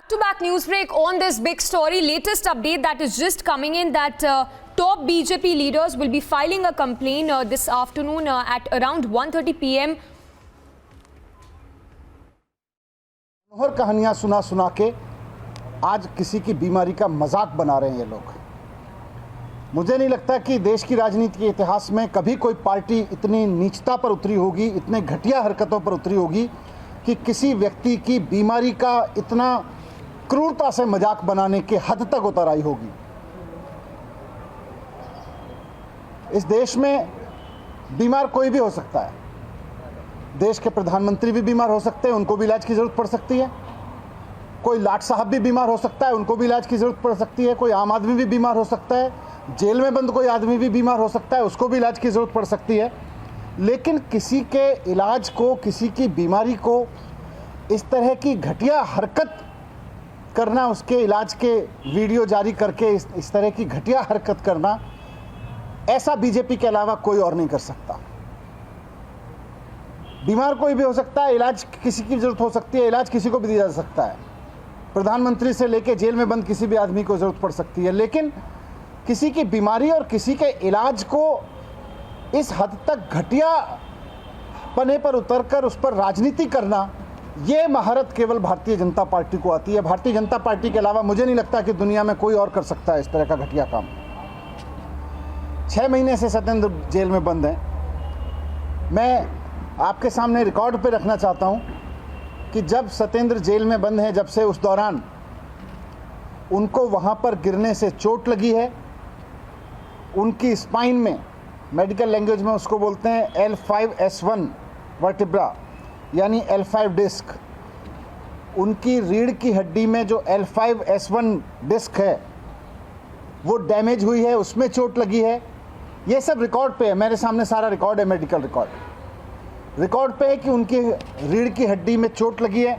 Back-to-back news break on this big story. Latest update that is just coming in that top BJP leaders will be filing a complaint this afternoon at around 1:30 p.m. और कहानियां सुना सुना के आज किसी की बीमारी का मजाक बना रहे हैं ये लोग। मुझे नहीं लगता कि देश की राजनीति के इतिहास में कभी कोई पार्टी इतनी नीचता पर उतरी होगी, इतने घटिया हरकतों पर उतरी होगी कि किसी व्यक्ति की बीमारी का इतना क्रूरता से मजाक बनाने के हद तक उतर आई होगी। इस देश में बीमार कोई भी हो सकता है। देश के प्रधानमंत्री भी बीमार हो सकते हैं, उनको भी इलाज की ज़रूरत पड़ सकती है। कोई लाट साहब भी बीमार हो सकता है, उनको भी इलाज की ज़रूरत पड़ सकती है। कोई आम आदमी भी बीमार हो सकता है, जेल में बंद कोई आदमी भी बीमार हो सकता है, उसको भी इलाज की ज़रूरत पड़ सकती है। लेकिन किसी के इलाज को, किसी की बीमारी को इस तरह की घटिया हरकत करना, उसके इलाज के वीडियो जारी करके इस तरह की घटिया हरकत करना, ऐसा बीजेपी के अलावा कोई और नहीं कर सकता। बीमार कोई भी हो सकता है, इलाज किसी की ज़रूरत हो सकती है, इलाज किसी को भी दिया जा सकता है। प्रधानमंत्री से लेकर जेल में बंद किसी भी आदमी को ज़रूरत पड़ सकती है। लेकिन किसी की बीमारी और किसी के इलाज को इस हद तक घटिया पने पर उतरकर उस पर राजनीति करना, ये महारत केवल भारतीय जनता पार्टी को आती है। भारतीय जनता पार्टी के अलावा मुझे नहीं लगता कि दुनिया में कोई और कर सकता है इस तरह का घटिया काम। 6 महीने से सत्येंद्र जेल में बंद हैं। मैं आपके सामने रिकॉर्ड पे रखना चाहता हूं कि जब सत्येंद्र जेल में बंद हैं, जब से उस दौरान उनको वहां पर गिरने से चोट लगी है। उनकी स्पाइन में, मेडिकल लैंग्वेज में उसको बोलते हैं L5-S1 वर्टिब्रा, यानी L5 डिस्क। उनकी रीढ़ की हड्डी में जो L5-S1 डिस्क है वो डैमेज हुई है, उसमें चोट लगी है। ये सब रिकॉर्ड पे है, मेरे सामने सारा रिकॉर्ड है, मेडिकल रिकॉर्ड पे है कि उनकी रीढ़ की हड्डी में चोट लगी है,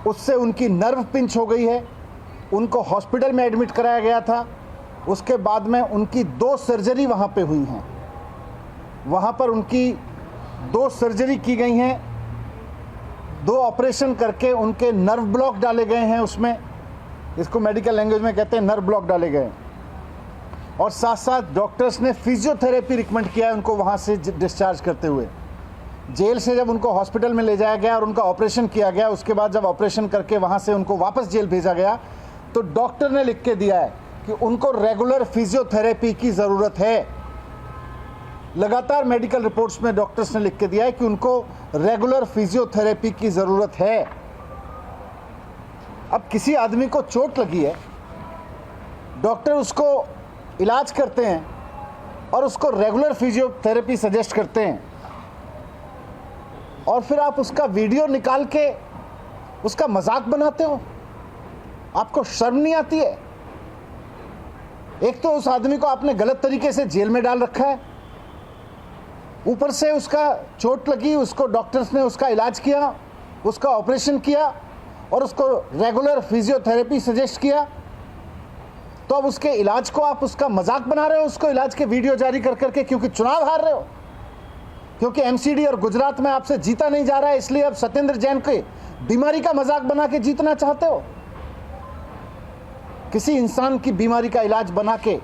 उससे उनकी नर्व पिंच हो गई है। उनको हॉस्पिटल में एडमिट कराया गया था। उसके बाद में उनकी 2 सर्जरी वहाँ पे हुई हैं। वहाँ पर उनकी 2 सर्जरी की गई हैं, 2 ऑपरेशन करके उनके नर्व ब्लॉक डाले गए हैं। उसमें इसको मेडिकल लैंग्वेज में कहते हैं नर्व ब्लॉक डाले गए। और साथ साथ डॉक्टर्स ने फिजियोथेरेपी रिकमेंड किया है उनको वहाँ से डिस्चार्ज करते हुए। जेल से जब उनको हॉस्पिटल में ले जाया गया और उनका ऑपरेशन किया गया, उसके बाद जब ऑपरेशन करके वहाँ से उनको वापस जेल भेजा गया, तो डॉक्टर ने लिख के दिया है कि उनको रेगुलर फिजियोथेरेपी की ज़रूरत है। लगातार मेडिकल रिपोर्ट्स में डॉक्टर्स ने लिख के दिया है कि उनको रेगुलर फिजियोथेरेपी की ज़रूरत है। अब किसी आदमी को चोट लगी है, डॉक्टर उसको इलाज करते हैं और उसको रेगुलर फिजियोथेरेपी सजेस्ट करते हैं, और फिर आप उसका वीडियो निकाल के उसका मजाक बनाते हो। आपको शर्म नहीं आती है? एक तो उस आदमी को आपने गलत तरीके से जेल में डाल रखा है, ऊपर से उसका चोट लगी, उसको डॉक्टर्स ने उसका इलाज किया, उसका ऑपरेशन किया और उसको रेगुलर फिजियोथेरेपी सजेस्ट किया। तो अब उसके इलाज को आप उसका मजाक बना रहे हो, उसको इलाज के वीडियो जारी कर करके, क्योंकि चुनाव हार रहे हो, क्योंकि एमसीडी और गुजरात में आपसे जीता नहीं जा रहा है, इसलिए अब सत्येंद्र जैन के बीमारी का मजाक बना के जीतना चाहते हो। किसी इंसान की बीमारी का इलाज बना के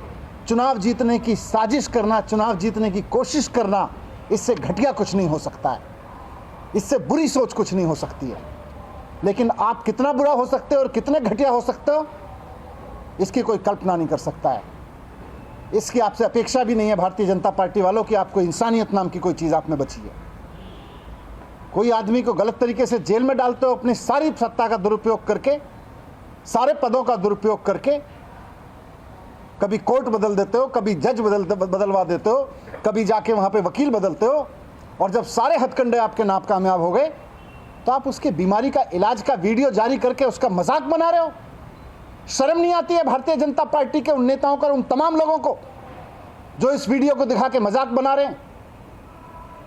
चुनाव जीतने की साजिश करना, चुनाव जीतने की कोशिश करना, इससे घटिया कुछ नहीं हो सकता है, इससे बुरी सोच कुछ नहीं हो सकती है। लेकिन आप कितना बुरा हो सकते हो और कितने घटिया हो सकते हो, इसकी कोई कल्पना नहीं कर सकता है। इसकी आपसे अपेक्षा भी नहीं है भारतीय जनता पार्टी वालों की आपको इंसानियत नाम की कोई चीज़ आप में बची है। कोई आदमी को गलत तरीके से जेल में डालते हो, अपनी सारी सत्ता का दुरुपयोग करके, सारे पदों का दुरुपयोग करके। कभी कोर्ट बदल देते हो, कभी जज बदलवा देते हो, कभी जाके वहाँ पे वकील बदलते हो, और जब सारे हथकंडे आपके नाकामयाब हो गए तो आप उसके बीमारी का इलाज का वीडियो जारी करके उसका मजाक बना रहे हो। शर्म नहीं आती है भारतीय जनता पार्टी के उन नेताओं को, उन तमाम लोगों को जो इस वीडियो को दिखा के मजाक बना रहे हैं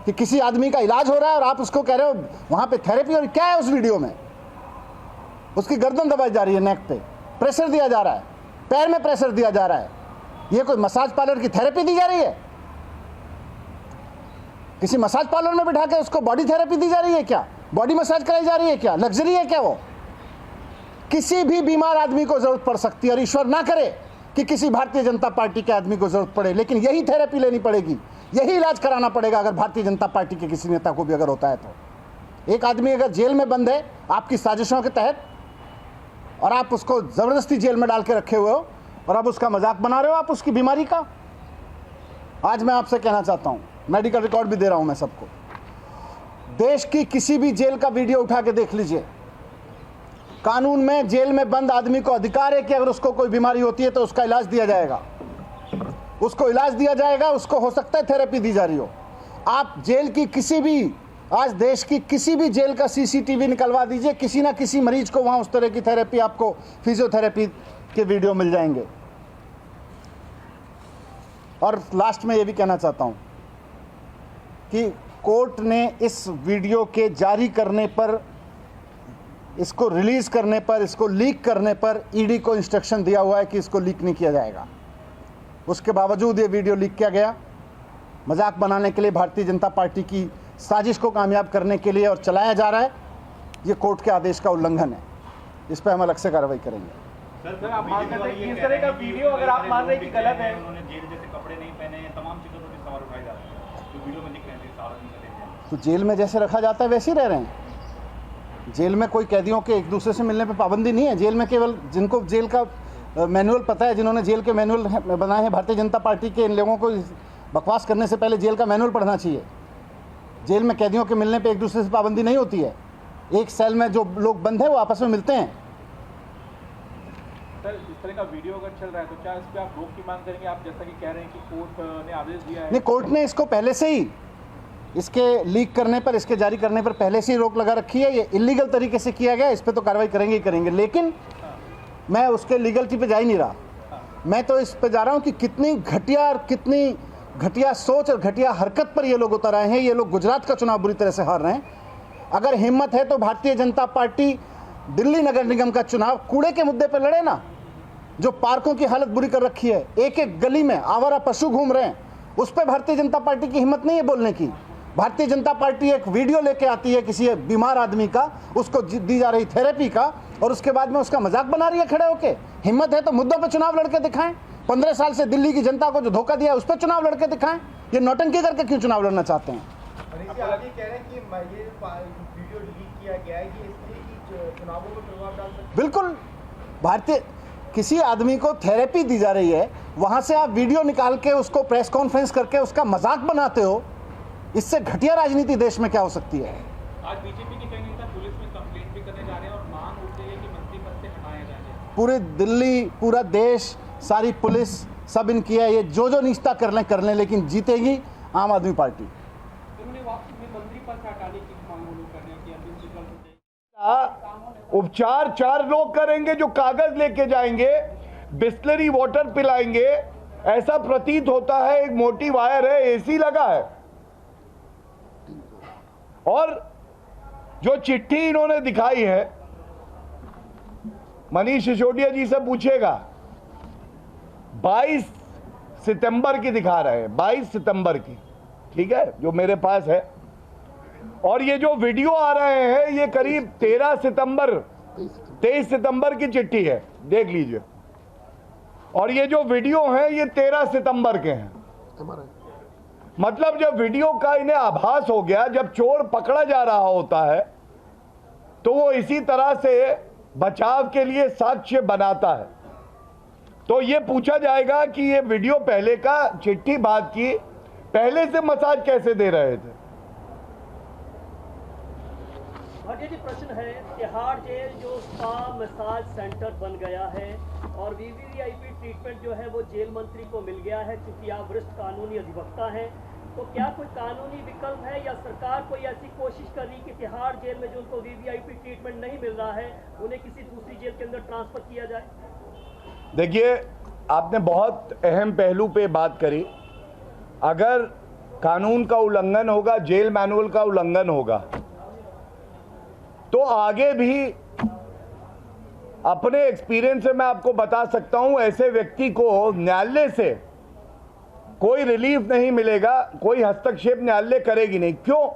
कि किसी आदमी का इलाज हो रहा है और आप उसको कह रहे हो वहाँ पे थेरेपी। और क्या है उस वीडियो में? उसकी गर्दन दबाई जा रही है, नेक पे प्रेशर दिया जा रहा है, पैर में प्रेशर दिया जा रहा है। ये कोई मसाज पार्लर की थेरेपी दी जा रही है? किसी मसाज पार्लर में बिठा के उसको बॉडी थेरेपी दी जा रही है क्या? बॉडी मसाज कराई जा रही है क्या? लग्जरी है क्या वो? किसी भी बीमार आदमी को जरूरत पड़ सकती है, और ईश्वर ना करे कि किसी भारतीय जनता पार्टी के आदमी को जरूरत पड़े, लेकिन यही थेरेपी लेनी पड़ेगी, यही इलाज कराना पड़ेगा अगर भारतीय जनता पार्टी के किसी नेता को भी अगर होता है तो। एक आदमी अगर जेल में बंद है आपकी साजिशों के तहत, और आप उसको जबरदस्ती जेल में डाल के रखे हुए हो, और अब उसका मजाक बना रहे हो आप उसकी बीमारी का। आज मैं आपसे कहना चाहता हूं, मेडिकल रिकॉर्ड भी दे रहा हूं मैं सबको, देश की किसी भी जेल का वीडियो उठा के देख लीजिए। कानून में जेल में बंद आदमी को अधिकार है कि अगर उसको कोई बीमारी होती है तो उसका इलाज दिया जाएगा, उसको इलाज दिया जाएगा, उसको हो सकता है थेरेपी दी जा रही हो। आप जेल की किसी भी, आज देश की किसी भी जेल का सीसीटीवी निकलवा दीजिए, किसी ना किसी मरीज को वहां उस तरह की थेरेपी, आपको फिजियोथेरेपी के वीडियो मिल जाएंगे। और लास्ट में ये भी कहना चाहता हूं कि कोर्ट ने इस वीडियो के जारी करने पर, इसको रिलीज करने पर, इसको लीक करने पर ईडी को इंस्ट्रक्शन दिया हुआ है कि इसको लीक नहीं किया जाएगा। उसके बावजूद ये वीडियो लीक किया गया, मजाक बनाने के लिए, भारतीय जनता पार्टी की साजिश को कामयाब करने के लिए, और चलाया जा रहा है। ये कोर्ट के आदेश का उल्लंघन है, इस पर हम अलग से कार्रवाई करेंगे। सर आप मान रहे हैं कि इस तरह का वीडियो अगर आप मान रहे हैं कि गलत है, उन्होंने जेल जैसे कपड़े नहीं पहने हैं, तमाम चीजों पर भी सवाल उठाए जा रहे हैं जो वीडियो में दिख रहे हैं, सारा दिन कर तो जेल में जैसे रखा जाता है वैसे ही रह रहे हैं। जेल में कोई कैदियों के एक दूसरे से मिलने पर पाबंदी नहीं है। जेल में केवल जिनको जेल का मैनुअल पता है, जिन्होंने जेल के मैनुअल बनाए हैं भारतीय जनता पार्टी के, इन लोगों को बकवास करने से पहले जेल का मैनुअल पढ़ना चाहिए। जेल में कैदियों के मिलने पे एक दूसरे से पाबंदी नहीं होती है। एक सेल में जो लोग बंद हैं वो आपस में मिलते हैं। सर इस तरह का वीडियो अगर चल रहा है तो क्या इस पर आप रोक की मांग करेंगे? आप जैसा कि कह रहे हैं कि कोर्ट ने आदेश दिया है। नहीं, कोर्ट ने इसको पहले से ही, इसके लीक करने पर, इसके जारी करने पर पहले से ही रोक लगा रखी है। ये इलीगल तरीके से किया गया, इस पर तो कार्रवाई करेंगे ही करेंगे, लेकिन मैं उसके लीगलिटी पे जा ही नहीं रहा। मैं तो इस पे जा रहा हूँ कि कितनी घटिया और कितनी घटिया सोच और घटिया हरकत पर ये लोग उतर आए हैं। ये लोग गुजरात का चुनाव बुरी तरह से हार रहे हैं। अगर हिम्मत है तो भारतीय जनता पार्टी दिल्ली नगर निगम का चुनाव कूड़े के मुद्दे पर लड़े ना। जो पार्कों की हालत बुरी कर रखी है, एक एक गली में आवारा पशु घूम रहे हैं, उस पर भारतीय जनता पार्टी की हिम्मत नहीं है बोलने की। भारतीय जनता पार्टी एक वीडियो लेके आती है किसी बीमार आदमी का, उसको दी जा रही थेरेपी का, और उसके बाद में उसका मजाक बना रही है खड़े होके। हिम्मत है तो मुद्दों पे चुनाव लड़के दिखाएं। 15 साल से दिल्ली की जनता को जो धोखा दिया उस पर चुनाव लड़के दिखाएं। ये नौटंकी करके क्यों चुनाव लड़ना चाहते हैं? आप ये कह रहे हैं कि ये वीडियो डिलीट किया गया है, ये इसलिए कि चुनावों में प्रभाव डाल सकता है? बिल्कुल। भारतीय किसी आदमी को थेरेपी दी जा रही है, वहां से आप वीडियो निकाल के उसको प्रेस कॉन्फ्रेंस करके उसका मजाक बनाते हो। इससे घटिया राजनीति देश में क्या हो सकती है? आज बीजेपी के कई नेता पुलिस में कंप्लेंट भी करने जा रहे हैं और मांग उठ रही है कि मंत्री पद से हटाए जाएंगे। पूरी दिल्ली, पूरा देश, सारी पुलिस सब इनकी है। ये जो निश्चित कर लें, लेकिन जीतेगी आम आदमी पार्टी। उन्होंने वापसी में मंत्री पद से हटाने की मांग करने की अंतिम उपचार 4 लोग करेंगे जो कागज लेके जाएंगे, बिस्लरी वाटर पिलाएंगे। ऐसा प्रतीत होता है एक मोटी वायर है, एसी लगा है। और जो चिट्ठी इन्होंने दिखाई है, मनीष सिसोदिया जी से पूछेगा, 22 सितंबर की दिखा रहे हैं, 22 सितंबर की, ठीक है, जो मेरे पास है। और ये जो वीडियो आ रहे हैं ये करीब 23 सितंबर की चिट्ठी है, देख लीजिए। और ये जो वीडियो है ये 13 सितंबर के हैं। मतलब जब वीडियो का इन्हें आभास हो गया, जब चोर पकड़ा जा रहा होता है तो वो इसी तरह से बचाव के लिए साक्ष्य बनाता है। तो ये पूछा जाएगा कि ये वीडियो पहले का, चिट्ठी बाद की, पहले से मसाज कैसे दे रहे थे? भाटिया जी, प्रश्न है, तिहाड़ जेल जो स्पा मसाज सेंटर बन गया है और वीवीआईपी ट्रीटमेंट जो है वो जेल मंत्री को मिल गया है, क्योंकि आप वरिष्ठ कानूनी अधिवक्ता हैं, तो क्या कोई कानूनी विकल्प है या सरकार कोई ऐसी कोशिश कर रही कि तिहाड़ जेल में जो उनको वीवीआईपी ट्रीटमेंट नहीं मिल रहा है उन्हें किसी दूसरी जेल के अंदर ट्रांसफर किया जाए? देखिए, आपने बहुत अहम पहलू पे बात करी। अगर कानून का उल्लंघन होगा, जेल मैनुअल का उल्लंघन होगा, तो आगे भी अपने एक्सपीरियंस से मैं आपको बता सकता हूं, ऐसे व्यक्ति को न्यायालय से कोई रिलीफ नहीं मिलेगा, कोई हस्तक्षेप न्यायालय करेगी नहीं। क्यों?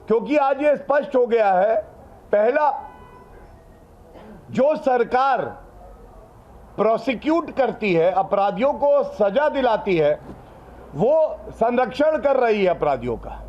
क्योंकि आज ये स्पष्ट हो गया है, पहला, जो सरकार प्रोसिक्यूट करती है, अपराधियों को सजा दिलाती है, वो संरक्षण कर रही है अपराधियों का।